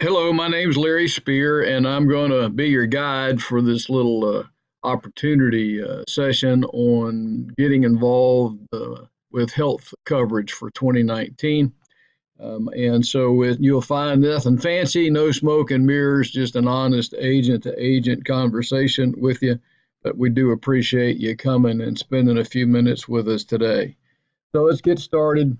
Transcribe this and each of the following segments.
Hello, my name's Larry Spear, and I'm going to be your guide for this little opportunity session on getting involved with health coverage for 2019. You'll find nothing fancy, no smoke and mirrors, just an honest agent to agent conversation with you. But we do appreciate you coming and spending a few minutes with us today. So let's get started.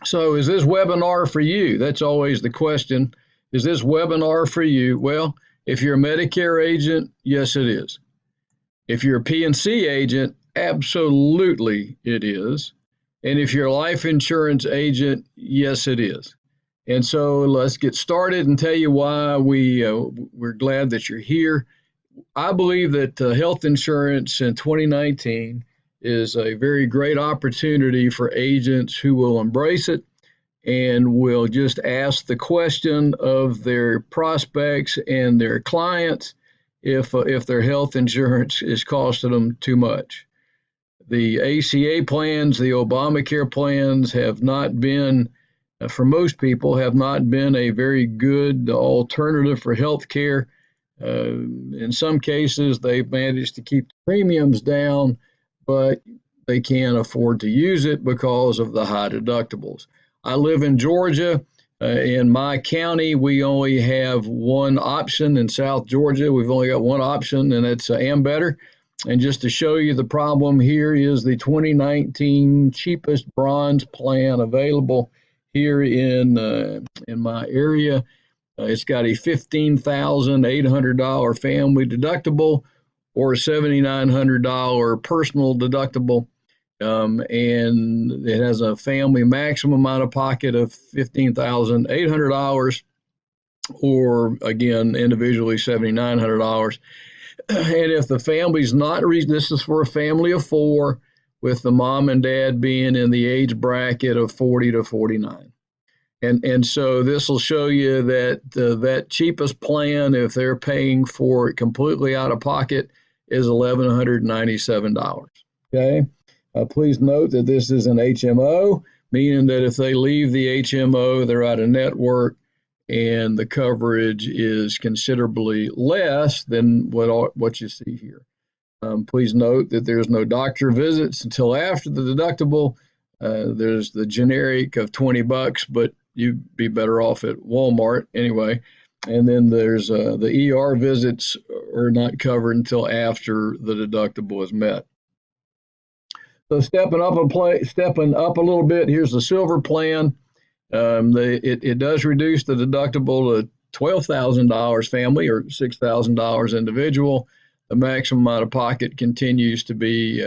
So, is this webinar for you? That's always the question. Is this webinar for you? Well, if you're a Medicare agent, yes, it is. If you're a P&C agent, absolutely it is. And if you're a life insurance agent, yes, it is. And so let's get started and tell you why we're glad that you're here. I believe that health insurance in 2019 is a very great opportunity for agents who will embrace it and will just ask the question of their prospects and their clients if their health insurance is costing them too much. The ACA plans, the Obamacare plans have not been, for most people, have not been a very good alternative for health care. In some cases, they've managed to keep the premiums down, but they can't afford to use it because of the high deductibles. I live in Georgia. In my county, we only have one option. In South Georgia, we've only got one option, and it's Ambetter. And just to show you the problem, here is the 2019 cheapest bronze plan available here in my area. It's got a $15,800 family deductible or a $7,900 personal deductible. And it has a family maximum out of pocket of $15,800 or, again, individually $7,900. And if the family's not, this is for a family of four, with the mom and dad being in the age bracket of 40 to 49. And so this will show you that that cheapest plan, if they're paying for it completely out of pocket, is $1,197. Okay. Please note that this is an HMO, meaning that if they leave the HMO, they're out of network, and the coverage is considerably less than what you see here. Please note that there's no doctor visits until after the deductible. There's the generic of $20, but you'd be better off at Walmart anyway. And then there's the ER visits are not covered until after the deductible is met. So stepping up a little bit, here's the silver plan. It does reduce the deductible to $12,000 family or $6,000 individual. The maximum out of pocket continues to be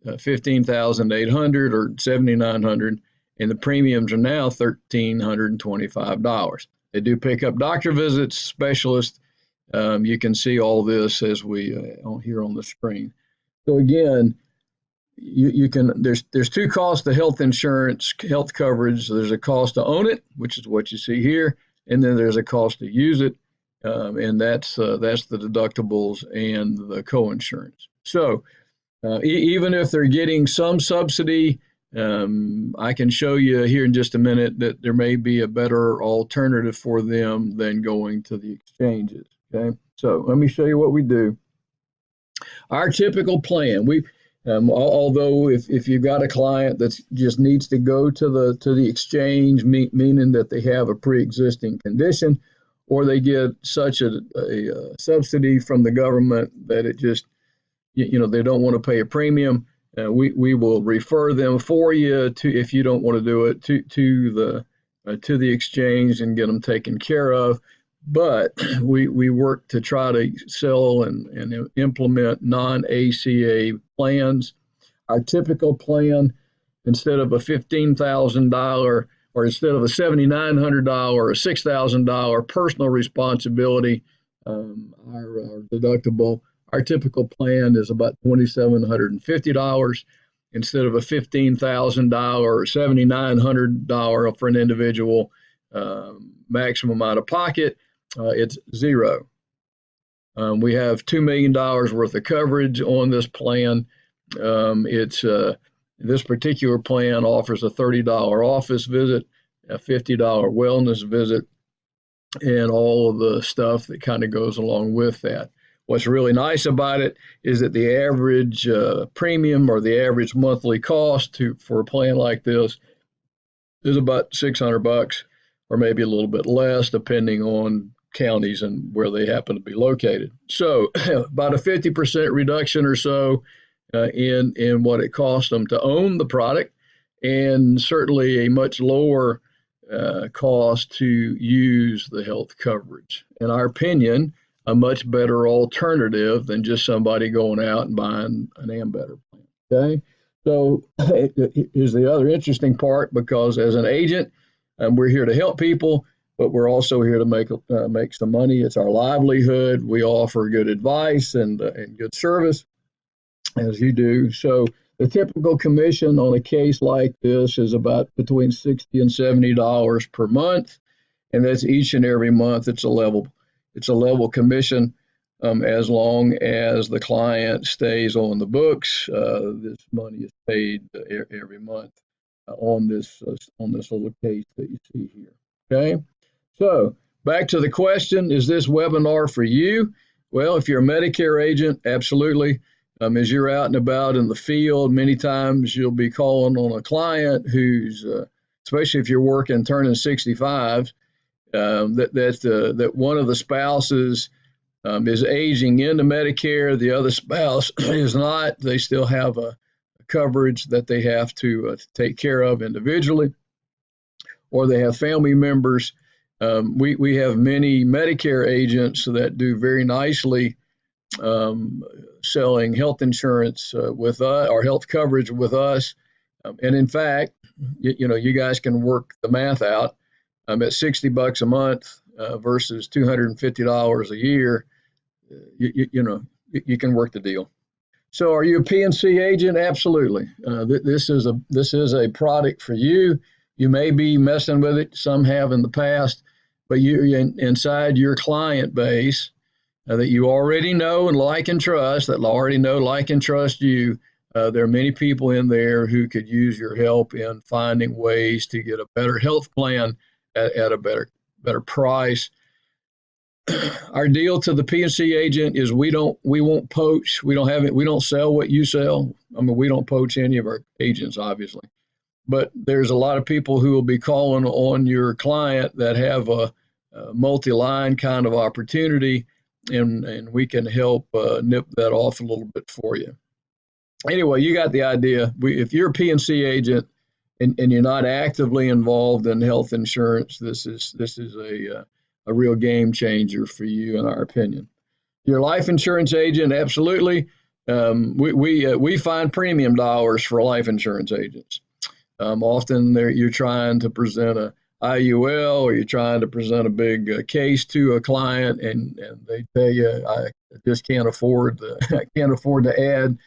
$15,800 or $7,900, and the premiums are now $1,325. They do pick up doctor visits, specialists. You can see all this as we here on the screen. So again, you can there's two costs to health insurance, health coverage. There's a cost to own it, which is what you see here, and then there's a cost to use it, and that's the deductibles and the co-insurance. So even if they're getting some subsidy, I can show you here in just a minute that there may be a better alternative for them than going to the exchanges. Okay, so let me show you what we do. Our typical plan, although if you've got a client that just needs to go to the exchange, meaning that they have a pre-existing condition, or they get such a subsidy from the government that it just, they don't want to pay a premium, we will refer them for you to, if you don't want to do it, to the exchange and get them taken care of. But we work to try to sell and implement non-ACA plans. Our typical plan, instead of a $15,000 or instead of a $7,900 or a $6,000 personal responsibility, our deductible, our typical plan is about $2,750 instead of a $15,000 or $7,900 for an individual maximum out of pocket. It's zero. We have $2 million worth of coverage on this plan. This particular plan offers a $30 office visit, a $50 wellness visit, and all of the stuff that kind of goes along with that. What's really nice about it is that the average premium or the average monthly cost for a plan like this is about $600 or maybe a little bit less depending on counties and where they happen to be located. So about a 50% reduction or so in what it costs them to own the product, and certainly a much lower cost to use the health coverage. In our opinion, a much better alternative than just somebody going out and buying an Ambetter plan. Okay, so here's the other interesting part, because as an agent, we're here to help people, but we're also here to make some money. It's our livelihood. We offer good advice and good service, as you do. So the typical commission on a case like this is about between $60 and $70 per month, and that's each and every month. It's a level commission. As long as the client stays on the books, this money is paid every month on this little case that you see here. Okay, so back to the question: is this webinar for you? Well, if you're a Medicare agent, absolutely. As you're out and about in the field, many times you'll be calling on a client who's, especially if you're working turning 65, that one of the spouses is aging into Medicare, the other spouse is not. They still have a coverage that they have to take care of individually, or they have family members. We have many Medicare agents that do very nicely selling health insurance with us, or health coverage with us. And in fact, you guys can work the math out. At $60 a month versus $250 a year, you can work the deal. So, are you a P&C agent? Absolutely. This is a product for you. You may be messing with it. Some have in the past, but you inside your client base that you already know and like and trust, that already know, like, and trust you. There are many people in there who could use your help in finding ways to get a better health plan at a better price. Our deal to the P&C agent is we won't poach. We don't sell what you sell. I mean, we don't poach any of our agents, obviously. But there's a lot of people who will be calling on your client that have a multi-line kind of opportunity, and we can help nip that off a little bit for you. Anyway, you got the idea. If you're a P&C agent and you're not actively involved in health insurance, this is a real game changer for you, in our opinion. Your life insurance agent, absolutely. We find premium dollars for life insurance agents. Often you're trying to present a IUL, or you're trying to present a big case to a client, and they tell you, I just can't afford to add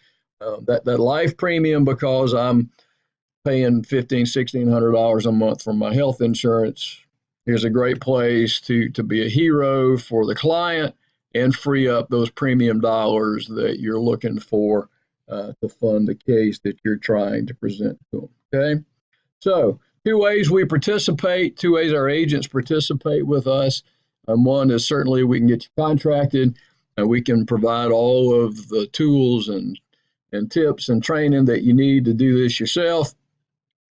that life premium because I'm paying $1,500-$1,600 a month for my health insurance. Here's a great place to be a hero for the client and free up those premium dollars that you're looking for to fund the case that you're trying to present to them. Okay, so two ways we participate, two ways our agents participate with us. One is certainly we can get you contracted, and we can provide all of the tools and tips and training that you need to do this yourself.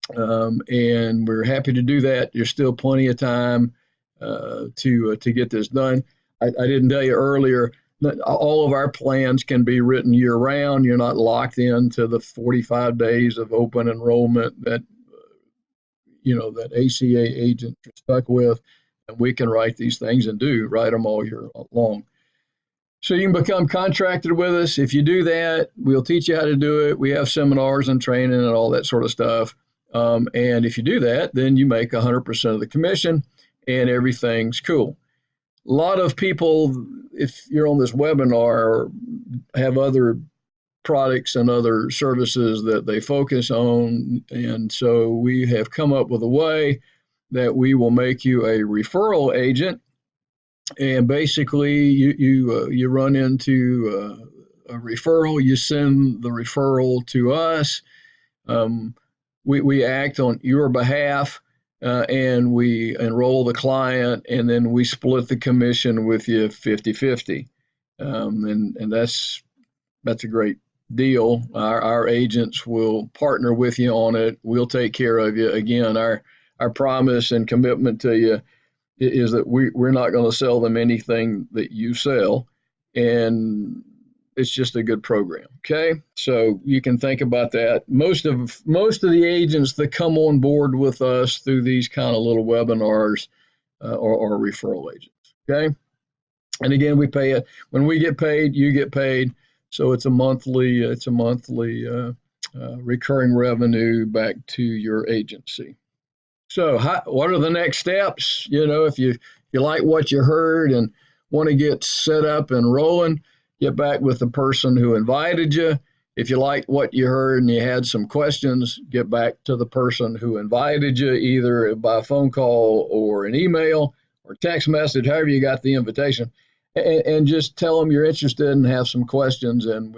And we're happy to do that. There's still plenty of time to get this done. I didn't tell you earlier that all of our plans can be written year round. You're not locked into the 45 days of open enrollment that that ACA agents are stuck with, and we can write these things and write them all year long. So you can become contracted with us. If you do that, we'll teach you how to do it. We have seminars and training and all that sort of stuff. And if you do that, then you make 100% of the commission and everything's cool. A lot of people, if you're on this webinar, have other products and other services that they focus on. And so we have come up with a way that we will make you a referral agent. And basically, you run into a referral. You send the referral to us. We act on your behalf, and we enroll the client, and then we split the commission with you 50-50. And that's a great deal. Our agents will partner with you on it. We'll take care of you. Again, our promise and commitment to you is that we're not going to sell them anything that you sell, and it's just a good program. Okay, so you can think about that. Most of the agents that come on board with us through these kind of little webinars are referral agents. Okay, and again, we pay it when we get paid. You get paid, so it's a monthly recurring revenue back to your agency. So, what are the next steps? If you like what you heard and want to get set up and rolling, get back with the person who invited you. If you like what you heard and you had some questions, get back to the person who invited you, either by phone call or an email or text message, however you got the invitation, and just tell them you're interested and have some questions, and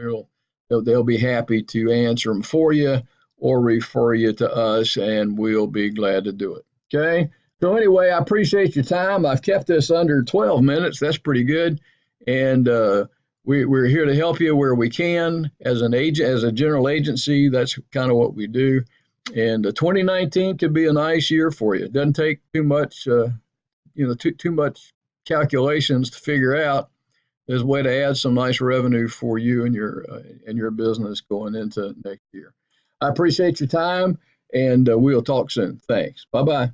they'll be happy to answer them for you or refer you to us, and we'll be glad to do it. Okay? So anyway, I appreciate your time. I've kept this under 12 minutes. That's pretty good. And we're here to help you where we can as an agent, as a general agency. That's kind of what we do. And 2019 could be a nice year for you. It doesn't take too much, too much calculations to figure out. There's a way to add some nice revenue for you and your business going into next year. I appreciate your time, and we'll talk soon. Thanks. Bye-bye.